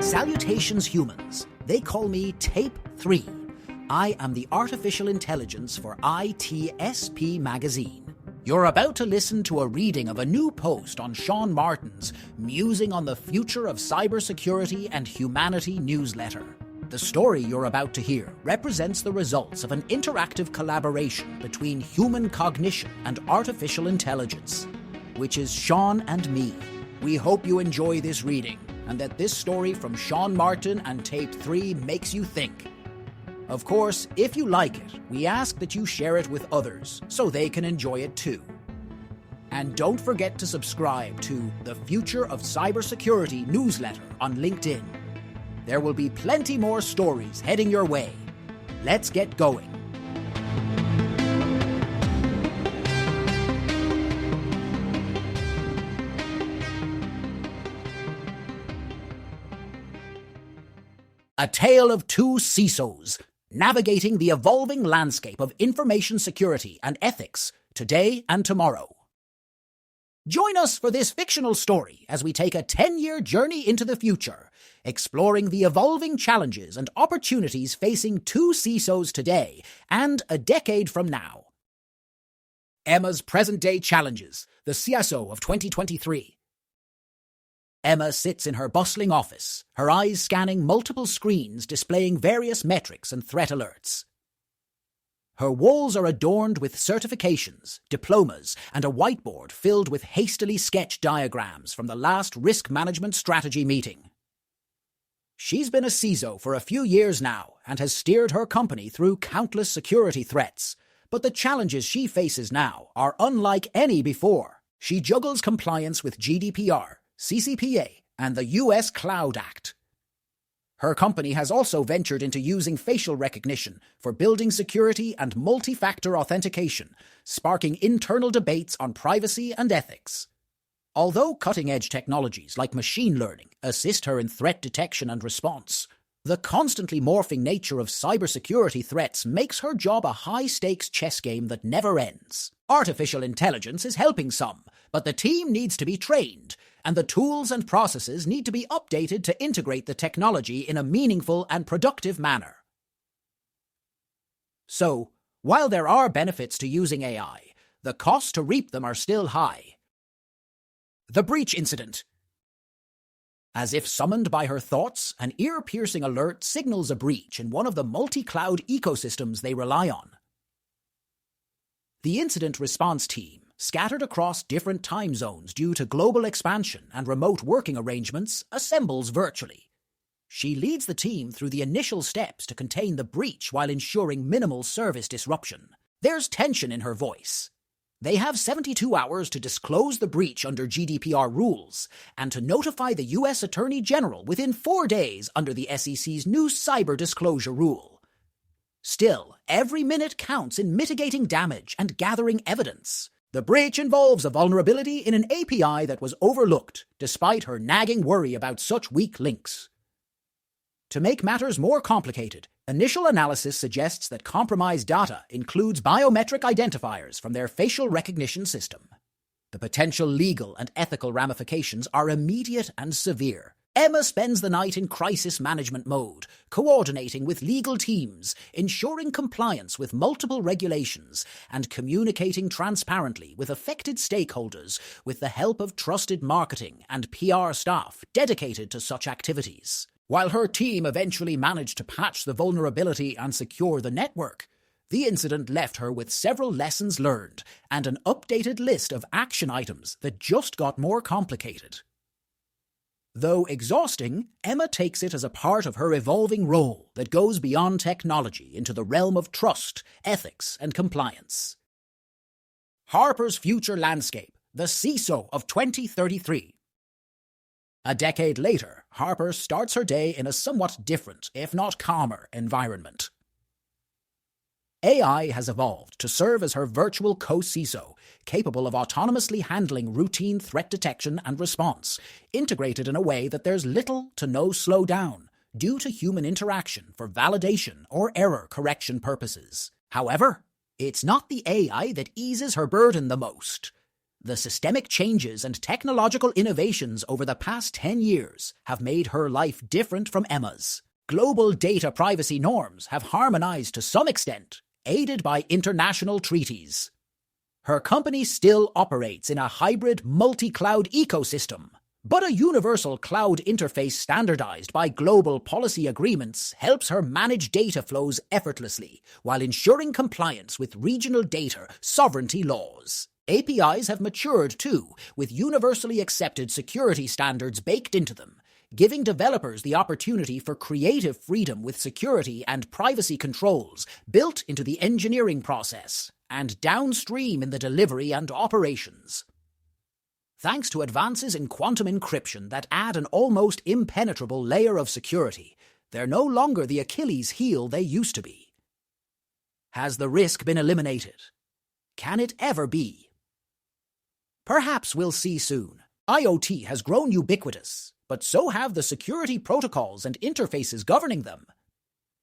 Salutations, humans. They call me Tape 3. I am the artificial intelligence for ITSP magazine. You're about to listen to a reading of a new post on Sean Martin's Musing on the Future of Cybersecurity and Humanity newsletter. The story you're about to hear represents the results of an interactive collaboration between human cognition and artificial intelligence, which is Sean and me. We hope you enjoy this reading, and that this story from Sean Martin and Tape 3 makes you think. Of course, if you like it, we ask that you share it with others so they can enjoy it too. And don't forget to subscribe to the Future of Cybersecurity newsletter on LinkedIn. There will be plenty more stories heading your way. Let's get going. A Tale of Two CISOs, Navigating the Evolving Landscape of Information Security and Ethics, Today and Tomorrow. Join us for this fictional story as we take a 10-year journey into the future, exploring the evolving challenges and opportunities facing two CISOs today and a decade from now. Emma's present-day challenges, the CISO of 2023. Emma sits in her bustling office, her eyes scanning multiple screens displaying various metrics and threat alerts. Her walls are adorned with certifications, diplomas, and a whiteboard filled with hastily sketched diagrams from the last risk management strategy meeting. She's been a CISO for a few years now and has steered her company through countless security threats, but the challenges she faces now are unlike any before. She juggles compliance with GDPR, CCPA, and the US Cloud Act. Her company has also ventured into using facial recognition for building security and multi-factor authentication, sparking internal debates on privacy and ethics. Although cutting-edge technologies like machine learning assist her in threat detection and response, the constantly morphing nature of cybersecurity threats makes her job a high-stakes chess game that never ends. Artificial intelligence is helping some, but the team needs to be trained, and the tools and processes need to be updated to integrate the technology in a meaningful and productive manner. So, while there are benefits to using AI, the costs to reap them are still high. The breach incident. As if summoned by her thoughts, an ear-piercing alert signals a breach in one of the multi-cloud ecosystems they rely on. The incident response team, scattered across different time zones due to global expansion and remote working arrangements, assembles virtually. She leads the team through the initial steps to contain the breach while ensuring minimal service disruption. There's tension in her voice. They have 72 hours to disclose the breach under GDPR rules and to notify the US Attorney General within 4 days under the SEC's new cyber disclosure rule. Still, every minute counts in mitigating damage and gathering evidence. The breach involves a vulnerability in an API that was overlooked, despite her nagging worry about such weak links. To make matters more complicated, initial analysis suggests that compromised data includes biometric identifiers from their facial recognition system. The potential legal and ethical ramifications are immediate and severe. Emma spends the night in crisis management mode, coordinating with legal teams, ensuring compliance with multiple regulations, and communicating transparently with affected stakeholders with the help of trusted marketing and PR staff dedicated to such activities. While her team eventually managed to patch the vulnerability and secure the network, the incident left her with several lessons learned and an updated list of action items that just got more complicated. Though exhausting, Emma takes it as a part of her evolving role that goes beyond technology into the realm of trust, ethics, and compliance. Harper's Future Landscape, the CISO of 2033. A decade later, Harper starts her day in a somewhat different, if not calmer, environment. AI has evolved to serve as her virtual co-CISO, capable of autonomously handling routine threat detection and response, integrated in a way that there's little to no slowdown, due to human interaction for validation or error correction purposes. However, it's not the AI that eases her burden the most. The systemic changes and technological innovations over the past 10 years have made her life different from Emma's. Global data privacy norms have harmonized to some extent, aided by international treaties. Her company still operates in a hybrid multi-cloud ecosystem, but a universal cloud interface standardized by global policy agreements helps her manage data flows effortlessly while ensuring compliance with regional data sovereignty laws. APIs have matured too, with universally accepted security standards baked into them, giving developers the opportunity for creative freedom with security and privacy controls built into the engineering process and downstream in the delivery and operations. Thanks to advances in quantum encryption that add an almost impenetrable layer of security, they're no longer the Achilles heel they used to be. Has the risk been eliminated? Can it ever be? Perhaps we'll see soon. IoT has grown ubiquitous, but so have the security protocols and interfaces governing them.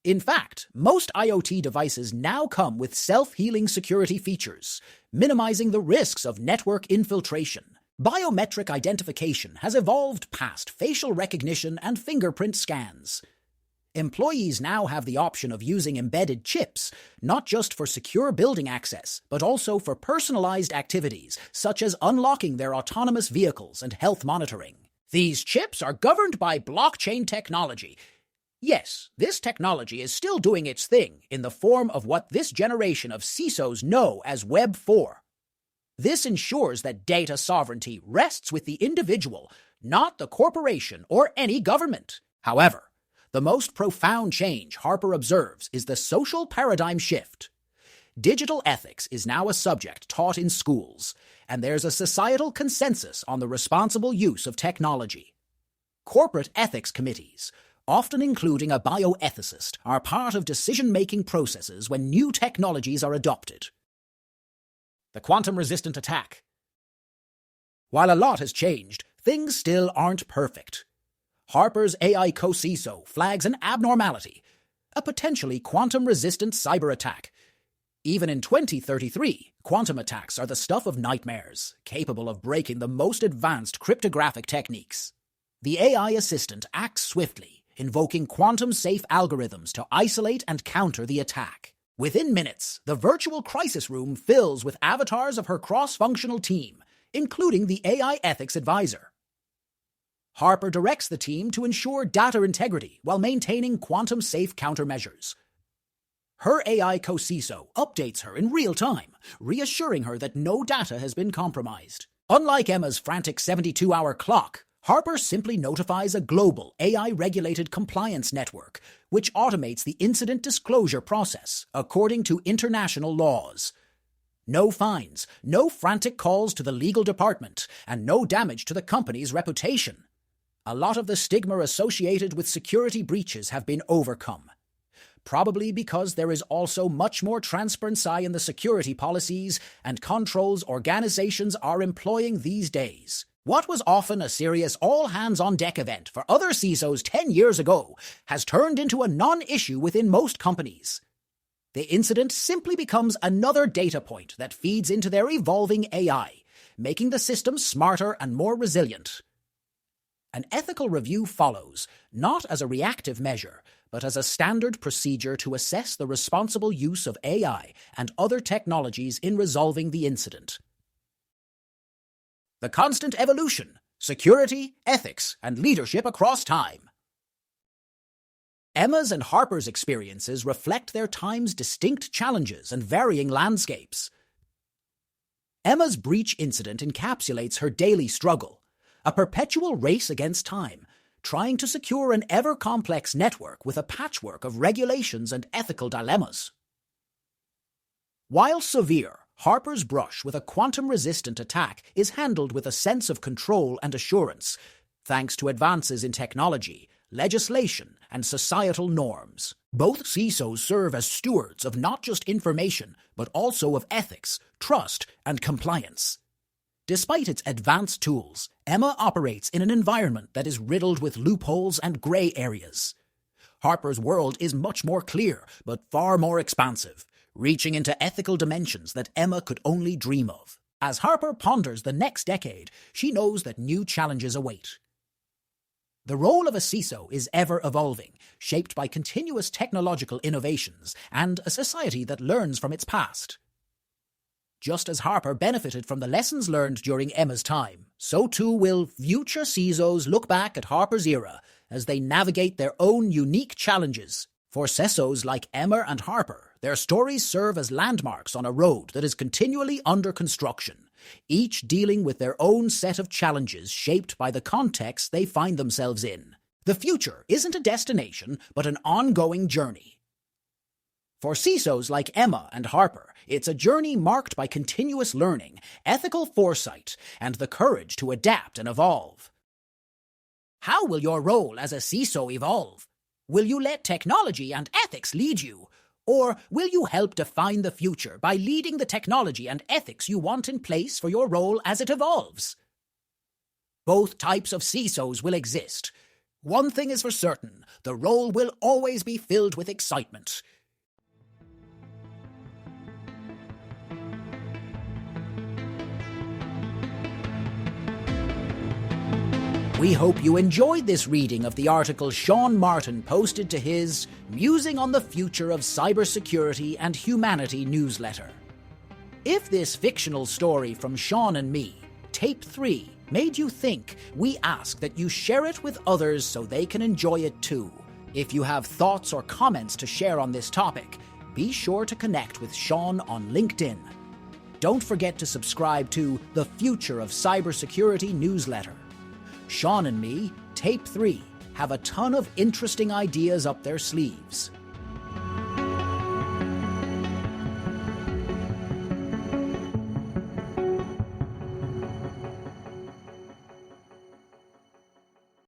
In fact, most IoT devices now come with self-healing security features, minimizing the risks of network infiltration. Biometric identification has evolved past facial recognition and fingerprint scans. Employees now have the option of using embedded chips, not just for secure building access, but also for personalized activities, such as unlocking their autonomous vehicles and health monitoring. These chips are governed by blockchain technology. Yes, this technology is still doing its thing in the form of what this generation of CISOs know as Web 4. This ensures that data sovereignty rests with the individual, not the corporation or any government. However, the most profound change Harper observes is the social paradigm shift. Digital ethics is now a subject taught in schools, and there's a societal consensus on the responsible use of technology. Corporate ethics committees, often including a bioethicist, are part of decision-making processes when new technologies are adopted. The quantum-resistant attack. While a lot has changed, things still aren't perfect. Harper's AI co-CISO flags an abnormality, a potentially quantum-resistant cyber attack. Even in 2033, quantum attacks are the stuff of nightmares, capable of breaking the most advanced cryptographic techniques. The AI assistant acts swiftly, invoking quantum-safe algorithms to isolate and counter the attack. Within minutes, the virtual crisis room fills with avatars of her cross-functional team, including the AI ethics advisor. Harper directs the team to ensure data integrity while maintaining quantum-safe countermeasures. Her AI co-CISO updates her in real time, reassuring her that no data has been compromised. Unlike Emma's frantic 72-hour clock, Harper simply notifies a global AI-regulated compliance network, which automates the incident disclosure process according to international laws. No fines, no frantic calls to the legal department, and no damage to the company's reputation. A lot of the stigma associated with security breaches have been overcome. Probably because there is also much more transparency in the security policies and controls organizations are employing these days. What was often a serious all-hands-on-deck event for other CISOs 10 years ago has turned into a non-issue within most companies. The incident simply becomes another data point that feeds into their evolving AI, making the system smarter and more resilient. An ethical review follows, not as a reactive measure, but as a standard procedure to assess the responsible use of AI and other technologies in resolving the incident. The constant evolution, security, ethics, and leadership across time. Emma's and Harper's experiences reflect their time's distinct challenges and varying landscapes. Emma's breach incident encapsulates her daily struggle, a perpetual race against time, trying to secure an ever-complex network with a patchwork of regulations and ethical dilemmas. While severe, Harper's brush with a quantum-resistant attack is handled with a sense of control and assurance, thanks to advances in technology, legislation, and societal norms. Both CISOs serve as stewards of not just information, but also of ethics, trust, and compliance. Despite its advanced tools, Emma operates in an environment that is riddled with loopholes and gray areas. Harper's world is much more clear, but far more expansive, reaching into ethical dimensions that Emma could only dream of. As Harper ponders the next decade, she knows that new challenges await. The role of a CISO is ever evolving, shaped by continuous technological innovations and a society that learns from its past. Just as Harper benefited from the lessons learned during Emma's time, so too will future CISOs look back at Harper's era as they navigate their own unique challenges. For CISOs like Emma and Harper, their stories serve as landmarks on a road that is continually under construction, each dealing with their own set of challenges shaped by the context they find themselves in. The future isn't a destination, but an ongoing journey. For CISOs like Emma and Harper, it's a journey marked by continuous learning, ethical foresight, and the courage to adapt and evolve. How will your role as a CISO evolve? Will you let technology and ethics lead you? Or will you help define the future by leading the technology and ethics you want in place for your role as it evolves? Both types of CISOs will exist. One thing is for certain, the role will always be filled with excitement. We hope you enjoyed this reading of the article Sean Martin posted to his Musing on the Future of Cybersecurity and Humanity newsletter. If this fictional story from Sean and me, Tape 3, made you think, we ask that you share it with others so they can enjoy it too. If you have thoughts or comments to share on this topic, be sure to connect with Sean on LinkedIn. Don't forget to subscribe to the Future of Cybersecurity newsletter. Sean and me, Tape 3, have a ton of interesting ideas up their sleeves.